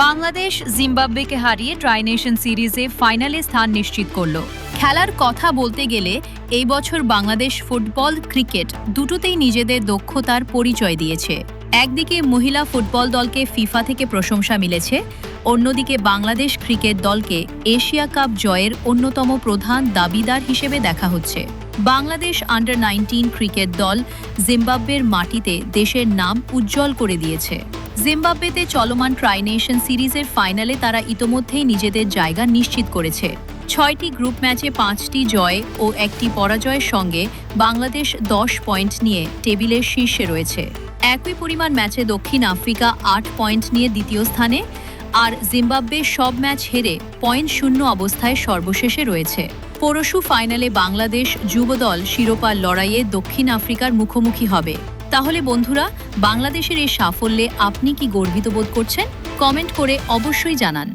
বাংলাদেশ জিম্বাবুয়েকে হারিয়ে try nation সিরিজে ফাইনালে স্থান নিশ্চিত করল। খেলার কথা বলতে গেলে এই বছর বাংলাদেশ ফুটবল, ক্রিকেট দুটোতেই নিজেদের দক্ষতার পরিচয় দিয়েছে। একদিকে মহিলা ফুটবল দলকে ফিফা থেকে প্রশংসা মিলেছে, অন্যদিকে বাংলাদেশ ক্রিকেট দলকে এশিয়া কাপ জয়ের অন্যতম প্রধান দাবিদার হিসেবে দেখা হচ্ছে। বাংলাদেশ আন্ডার-19 ক্রিকেট দল জিম্বাবুয়ের মাটিতে দেশের নাম উজ্জ্বল করে দিয়েছে। জিম্বাবুয়েতে চলমান ট্রাই নেশন সিরিজের ফাইনালে তারা ইতোমধ্যেই নিজেদের জায়গা নিশ্চিত করেছে। 6টি গ্রুপ ম্যাচে 5টি জয় ও 1টি পরাজয়ের সঙ্গে বাংলাদেশ 10 পয়েন্ট নিয়ে টেবিলের শীর্ষে রয়েছে। একই পরিমাণ ম্যাচে দক্ষিণ আফ্রিকা 8 পয়েন্ট নিয়ে দ্বিতীয় স্থানে, আর জিম্বাবুয়ে সব ম্যাচ হেরে পয়েন্ট শূন্য অবস্থায় সর্বশেষে রয়েছে। পরশু ফাইনালে বাংলাদেশ যুবদল শিরোপার লড়াইয়ে দক্ষিণ আফ্রিকার মুখোমুখি হবে। তাহলে বন্ধুরা, বাংলাদেশের এই সাফল্যে আপনি কি গর্বিত বোধ করছেন? কমেন্ট করে অবশ্যই জানান।